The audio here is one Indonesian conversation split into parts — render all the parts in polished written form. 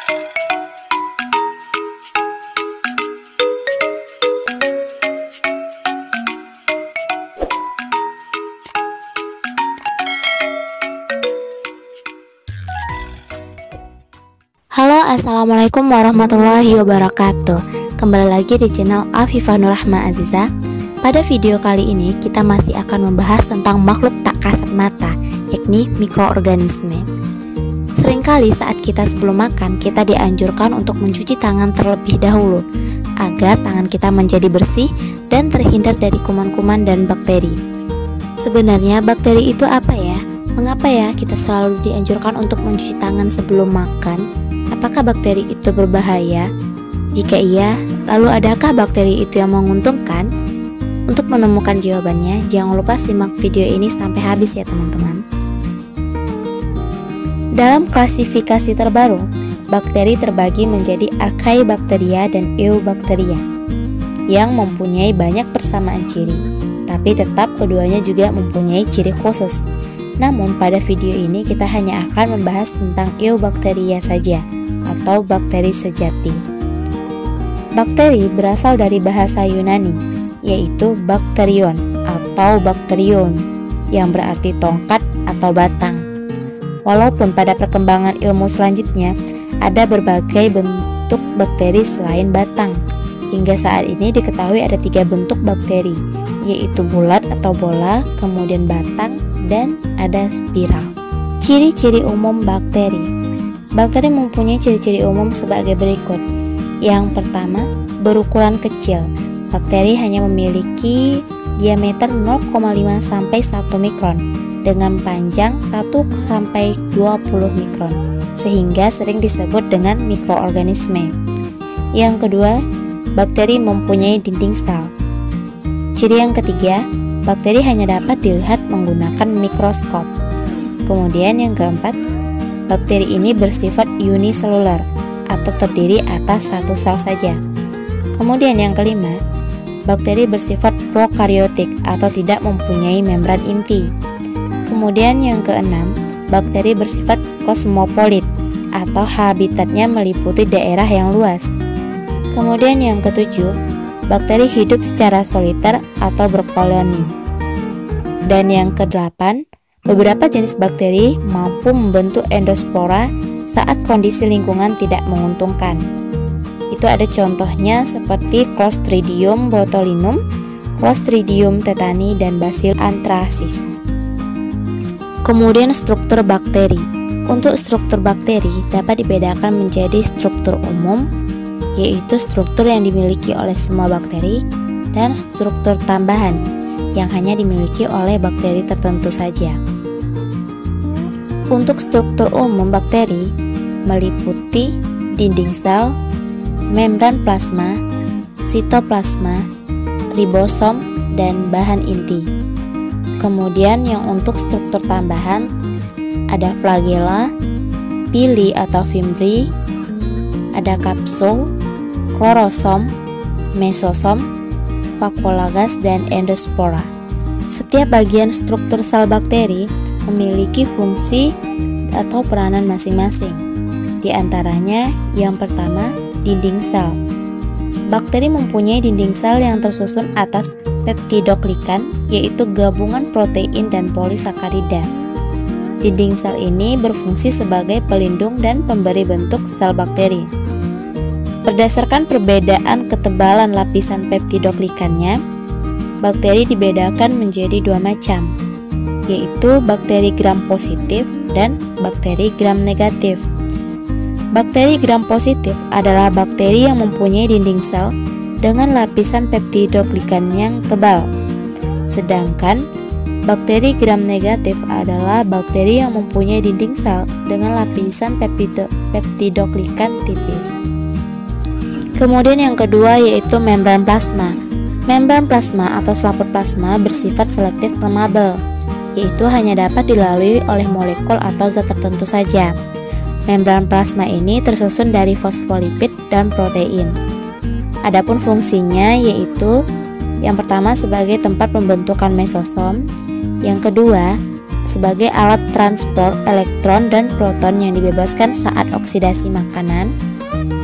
Halo, assalamualaikum warahmatullahi wabarakatuh. Kembali lagi di channel Afifah Nur Rahma Aziza. Pada video kali ini kita masih akan membahas tentang makhluk tak kasat mata, yakni mikroorganisme. Seringkali saat kita sebelum makan, kita dianjurkan untuk mencuci tangan terlebih dahulu agar tangan kita menjadi bersih dan terhindar dari kuman-kuman dan bakteri. Sebenarnya bakteri itu apa ya? Mengapa ya kita selalu dianjurkan untuk mencuci tangan sebelum makan? Apakah bakteri itu berbahaya? Jika iya, lalu adakah bakteri itu yang menguntungkan? Untuk menemukan jawabannya, jangan lupa simak video ini sampai habis ya teman-teman. Dalam klasifikasi terbaru, bakteri terbagi menjadi Archaebacteria dan Eubacteria yang mempunyai banyak persamaan ciri, tapi tetap keduanya juga mempunyai ciri khusus. Namun pada video ini kita hanya akan membahas tentang Eubacteria saja, atau bakteri sejati. Bakteri berasal dari bahasa Yunani, yaitu bakterion atau bakterium, yang berarti tongkat atau batang. Walaupun pada perkembangan ilmu selanjutnya ada berbagai bentuk bakteri selain batang, hingga saat ini diketahui ada 3 bentuk bakteri, yaitu bulat atau bola, kemudian batang, dan ada spiral. Ciri-ciri umum bakteri. Bakteri mempunyai ciri-ciri umum sebagai berikut. Yang pertama, berukuran kecil. Bakteri hanya memiliki diameter 0,5 sampai 1 mikron dengan panjang 1 sampai 20 mikron, sehingga sering disebut dengan mikroorganisme. Yang kedua, bakteri mempunyai dinding sel. Ciri yang ketiga, bakteri hanya dapat dilihat menggunakan mikroskop. Kemudian yang keempat, bakteri ini bersifat uniselular atau terdiri atas satu sel saja. Kemudian yang kelima, bakteri bersifat prokaryotik atau tidak mempunyai membran inti. Kemudian yang keenam, bakteri bersifat kosmopolit atau habitatnya meliputi daerah yang luas. Kemudian yang ketujuh, bakteri hidup secara soliter atau berkoloni. Dan yang kedelapan, beberapa jenis bakteri mampu membentuk endospora saat kondisi lingkungan tidak menguntungkan. Itu ada contohnya seperti Clostridium botulinum, Clostridium tetani, dan Bacillus anthracis. Kemudian struktur bakteri. Untuk struktur bakteri dapat dibedakan menjadi struktur umum, yaitu struktur yang dimiliki oleh semua bakteri, dan struktur tambahan yang hanya dimiliki oleh bakteri tertentu saja. Untuk struktur umum bakteri meliputi dinding sel, membran plasma, sitoplasma, ribosom, dan bahan inti. Kemudian yang untuk struktur tambahan ada flagella, pili atau fimbri, ada kapsul, klorosom, mesosom, vakuolagas, dan endospora. Setiap bagian struktur sel bakteri memiliki fungsi atau peranan masing-masing. Di antaranya, yang pertama, dinding sel. Bakteri mempunyai dinding sel yang tersusun atas peptidoglikan, yaitu gabungan protein dan polisakarida. Dinding sel ini berfungsi sebagai pelindung dan pemberi bentuk sel bakteri. Berdasarkan perbedaan ketebalan lapisan peptidoglikannya, bakteri dibedakan menjadi 2 macam, yaitu bakteri gram positif dan bakteri gram negatif. Bakteri gram positif adalah bakteri yang mempunyai dinding sel dengan lapisan peptidoglikan yang tebal. Sedangkan bakteri gram negatif adalah bakteri yang mempunyai dinding sel dengan lapisan peptidoglikan tipis. Kemudian yang kedua yaitu membran plasma. Membran plasma atau selaput plasma bersifat selektif permeabel, yaitu hanya dapat dilalui oleh molekul atau zat tertentu saja. Membran plasma ini tersusun dari fosfolipid dan protein. Adapun fungsinya yaitu yang pertama sebagai tempat pembentukan mesosom, yang kedua sebagai alat transport elektron dan proton yang dibebaskan saat oksidasi makanan.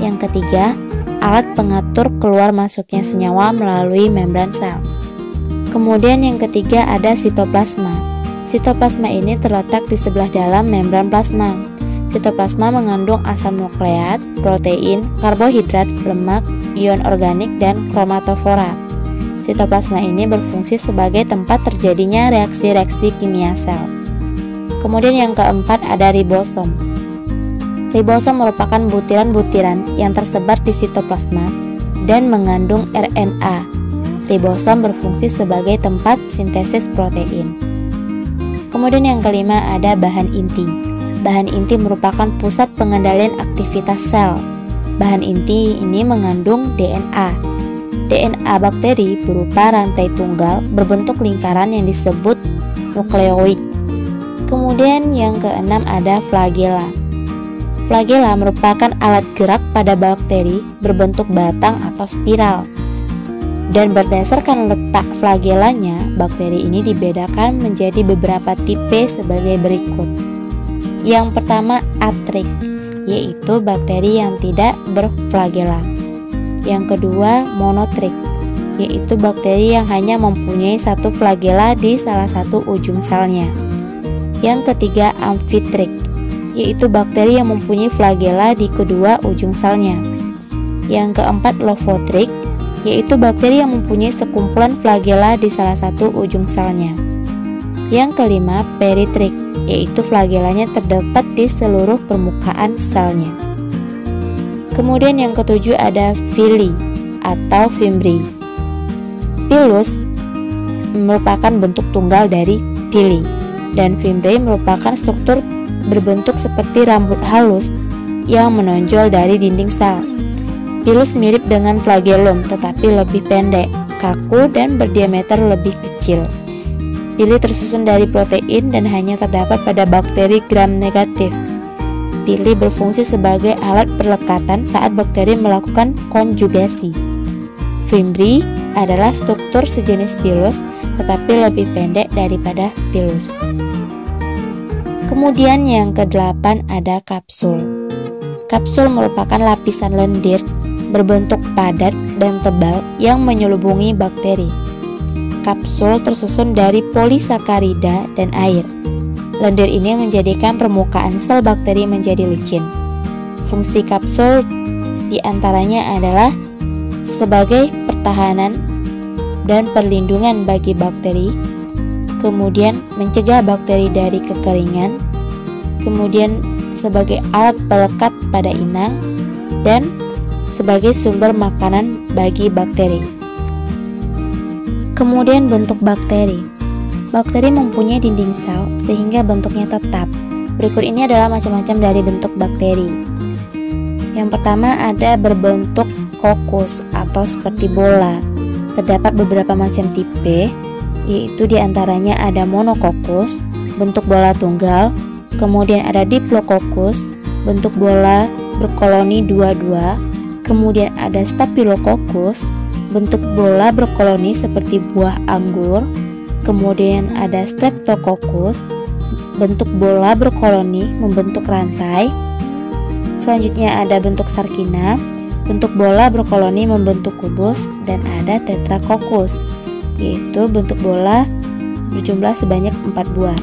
Yang ketiga, alat pengatur keluar masuknya senyawa melalui membran sel. Kemudian yang ketiga ada sitoplasma. Sitoplasma ini terletak di sebelah dalam membran plasma. Sitoplasma mengandung asam nukleat, protein, karbohidrat, lemak, ion organik, dan kromatofora. Sitoplasma ini berfungsi sebagai tempat terjadinya reaksi-reaksi kimia sel. Kemudian yang keempat ada ribosom. Ribosom merupakan butiran-butiran yang tersebar di sitoplasma dan mengandung RNA. Ribosom berfungsi sebagai tempat sintesis protein. Kemudian yang kelima ada bahan inti. Bahan inti merupakan pusat pengendalian aktivitas sel. Bahan inti ini mengandung DNA. DNA bakteri berupa rantai tunggal berbentuk lingkaran yang disebut nukleoid. Kemudian yang keenam ada flagela. Flagela merupakan alat gerak pada bakteri berbentuk batang atau spiral. Dan berdasarkan letak flagelanya, bakteri ini dibedakan menjadi beberapa tipe sebagai berikut. Yang pertama atrik, yaitu bakteri yang tidak berflagela. Yang kedua monotrik, yaitu bakteri yang hanya mempunyai satu flagela di salah satu ujung selnya. Yang ketiga amfitrik, yaitu bakteri yang mempunyai flagela di kedua ujung selnya. Yang keempat lofotrik, yaitu bakteri yang mempunyai sekumpulan flagela di salah satu ujung selnya. Yang kelima peritrik, yaitu flagelanya terdapat di seluruh permukaan selnya. Kemudian yang ketujuh ada villi atau fimbri. Pilus merupakan bentuk tunggal dari pili, dan fimbri merupakan struktur berbentuk seperti rambut halus yang menonjol dari dinding sel. Pilus mirip dengan flagellum tetapi lebih pendek, kaku, dan berdiameter lebih kecil. Pili tersusun dari protein dan hanya terdapat pada bakteri gram negatif. Pili berfungsi sebagai alat perlekatan saat bakteri melakukan konjugasi. Fimbri adalah struktur sejenis pilus tetapi lebih pendek daripada pilus. Kemudian yang kedelapan ada kapsul. Kapsul merupakan lapisan lendir berbentuk padat dan tebal yang menyelubungi bakteri. Kapsul tersusun dari polisakarida dan air. Lendir ini menjadikan permukaan sel bakteri menjadi licin. Fungsi kapsul diantaranya adalah sebagai pertahanan dan perlindungan bagi bakteri, kemudian mencegah bakteri dari kekeringan, kemudian sebagai alat pelekat pada inang, dan sebagai sumber makanan bagi bakteri. Kemudian bentuk bakteri. Bakteri mempunyai dinding sel sehingga bentuknya tetap. Berikut ini adalah macam-macam dari bentuk bakteri. Yang pertama ada berbentuk kokus atau seperti bola. Terdapat beberapa macam tipe, yaitu diantaranya ada monokokus, bentuk bola tunggal, kemudian ada diplococcus, bentuk bola berkoloni dua-dua, kemudian ada staphylococcus, bentuk bola berkoloni seperti buah anggur, kemudian ada streptococcus, bentuk bola berkoloni membentuk rantai. Selanjutnya ada bentuk sarkina, bentuk bola berkoloni membentuk kubus, dan ada tetracoccus, yaitu bentuk bola berjumlah sebanyak 4 buah.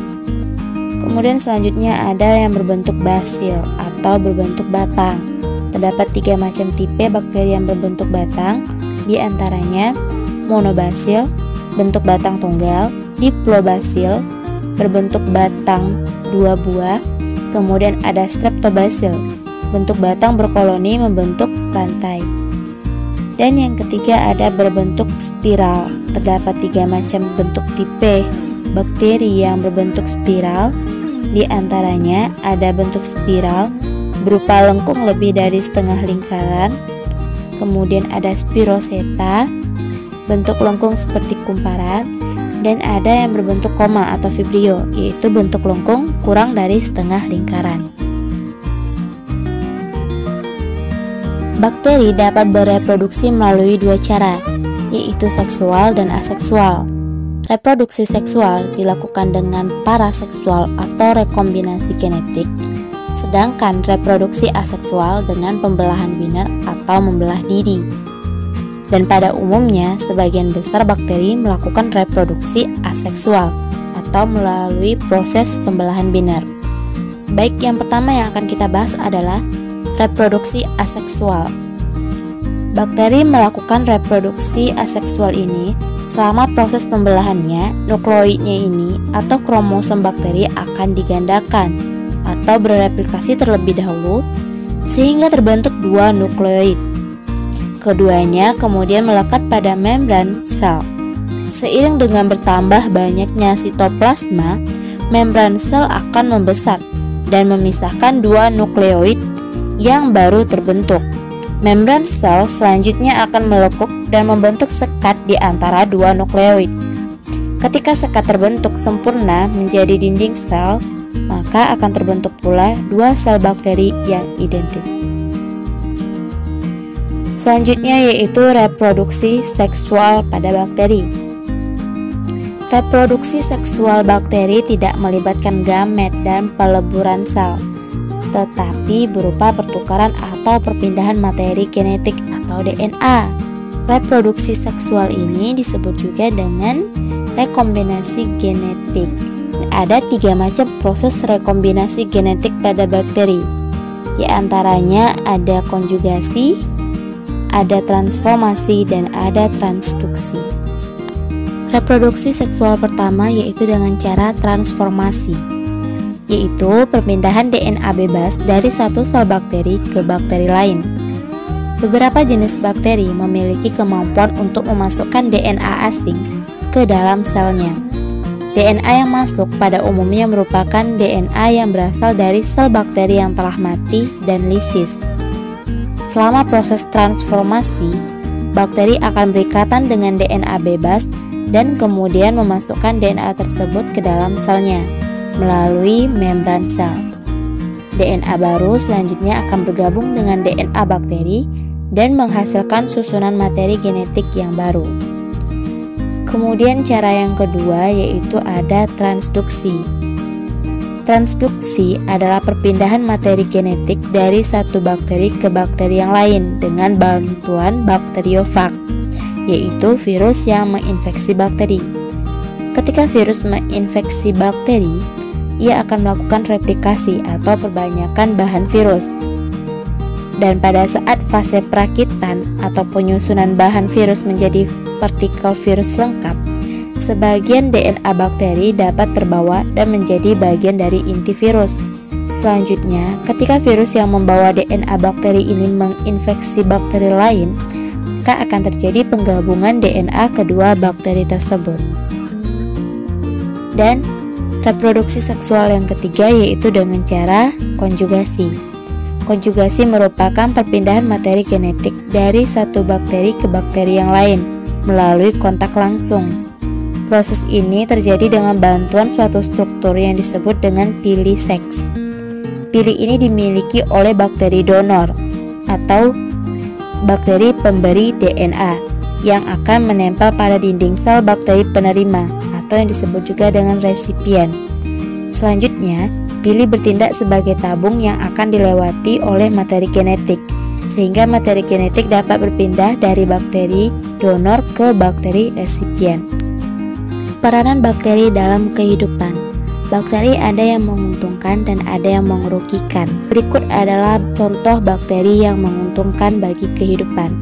Kemudian selanjutnya ada yang berbentuk basil atau berbentuk batang. Terdapat 3 macam tipe bakteri yang berbentuk batang, diantaranya monobasil, bentuk batang tunggal, diplobasil, berbentuk batang 2 buah, kemudian ada streptobasil, bentuk batang berkoloni membentuk rantai. Dan yang ketiga ada berbentuk spiral. Terdapat 3 macam bentuk tipe bakteri yang berbentuk spiral, diantaranya ada bentuk spiral berupa lengkung lebih dari setengah lingkaran, kemudian ada spiroseta, bentuk lengkung seperti kumparan, dan ada yang berbentuk koma atau vibrio, yaitu bentuk lengkung kurang dari setengah lingkaran. Bakteri dapat bereproduksi melalui 2 cara, yaitu seksual dan aseksual. Reproduksi seksual dilakukan dengan paraseksual atau rekombinasi genetik, sedangkan reproduksi aseksual dengan pembelahan biner atau membelah diri. Dan pada umumnya, sebagian besar bakteri melakukan reproduksi aseksual atau melalui proses pembelahan biner. Baik, yang pertama yang akan kita bahas adalah reproduksi aseksual. Bakteri melakukan reproduksi aseksual ini selama proses pembelahannya, nukleoidnya ini atau kromosom bakteri akan digandakan atau bereplikasi terlebih dahulu sehingga terbentuk dua nukleoid. Keduanya kemudian melekat pada membran sel. Seiring dengan bertambah banyaknya sitoplasma, membran sel akan membesar dan memisahkan dua nukleoid yang baru terbentuk. Membran sel selanjutnya akan melekuk dan membentuk sekat di antara dua nukleoid. Ketika sekat terbentuk sempurna menjadi dinding sel, maka akan terbentuk pula dua sel bakteri yang identik. Selanjutnya yaitu reproduksi seksual pada bakteri. Reproduksi seksual bakteri tidak melibatkan gamet dan peleburan sel, tetapi berupa pertukaran atau perpindahan materi genetik atau DNA. Reproduksi seksual ini disebut juga dengan rekombinasi genetik. Ada 3 macam proses rekombinasi genetik pada bakteri. Di antaranya ada konjugasi, ada transformasi, dan ada transduksi. Reproduksi seksual pertama yaitu dengan cara transformasi, yaitu perpindahan DNA bebas dari satu sel bakteri ke bakteri lain. Beberapa jenis bakteri memiliki kemampuan untuk memasukkan DNA asing ke dalam selnya. DNA yang masuk pada umumnya merupakan DNA yang berasal dari sel bakteri yang telah mati dan lisis. Selama proses transformasi, bakteri akan berikatan dengan DNA bebas dan kemudian memasukkan DNA tersebut ke dalam selnya melalui membran sel. DNA baru selanjutnya akan bergabung dengan DNA bakteri dan menghasilkan susunan materi genetik yang baru. Kemudian cara yang kedua yaitu ada transduksi. Transduksi adalah perpindahan materi genetik dari satu bakteri ke bakteri yang lain dengan bantuan bakteriofag, yaitu virus yang menginfeksi bakteri. Ketika virus menginfeksi bakteri, ia akan melakukan replikasi atau perbanyakan bahan virus. Dan pada saat fase perakitan atau penyusunan bahan virus menjadi partikel virus lengkap, sebagian DNA bakteri dapat terbawa dan menjadi bagian dari inti virus. Selanjutnya, ketika virus yang membawa DNA bakteri ini menginfeksi bakteri lain, maka akan terjadi penggabungan DNA kedua bakteri tersebut. Dan reproduksi seksual yang ketiga yaitu dengan cara konjugasi. Konjugasi merupakan perpindahan materi genetik dari satu bakteri ke bakteri yang lain melalui kontak langsung. Proses ini terjadi dengan bantuan suatu struktur yang disebut dengan pili seks. Pili ini dimiliki oleh bakteri donor atau bakteri pemberi DNA yang akan menempel pada dinding sel bakteri penerima atau yang disebut juga dengan resipien. Selanjutnya, pili bertindak sebagai tabung yang akan dilewati oleh materi genetik, sehingga materi genetik dapat berpindah dari bakteri donor ke bakteri resipien. Peranan bakteri dalam kehidupan. Bakteri ada yang menguntungkan dan ada yang merugikan. Berikut adalah contoh bakteri yang menguntungkan bagi kehidupan.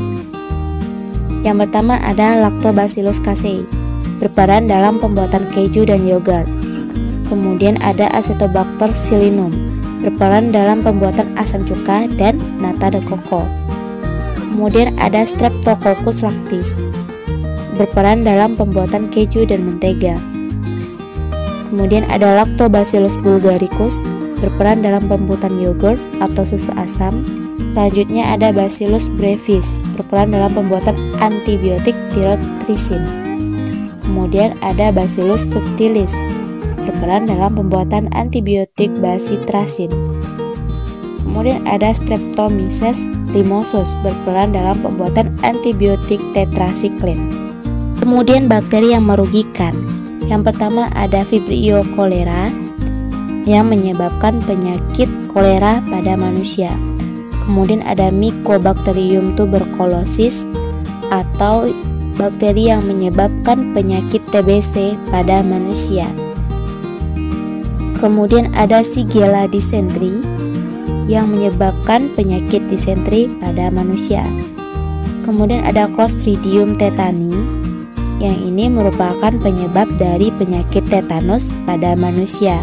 Yang pertama ada Lactobacillus casei, berperan dalam pembuatan keju dan yogurt. Kemudian ada Acetobacter psillinum, berperan dalam pembuatan asam cuka dan nata de coco. Kemudian ada Streptococcus lactis, berperan dalam pembuatan keju dan mentega. Kemudian ada Lactobacillus bulgaricus, berperan dalam pembuatan yogurt atau susu asam. Selanjutnya ada Bacillus brevis, berperan dalam pembuatan antibiotik tirotrisin. Kemudian ada Bacillus subtilis, berperan dalam pembuatan antibiotik bacitracin. Kemudian ada Streptomyces limosus, berperan dalam pembuatan antibiotik tetrasiklin. Kemudian bakteri yang merugikan. Yang pertama ada Vibrio cholera yang menyebabkan penyakit kolera pada manusia. Kemudian ada Mycobacterium tuberculosis atau bakteri yang menyebabkan penyakit TBC pada manusia. Kemudian ada Shigella dysentery yang menyebabkan penyakit disenteri pada manusia. Kemudian ada Clostridium tetani yang ini merupakan penyebab dari penyakit tetanus pada manusia.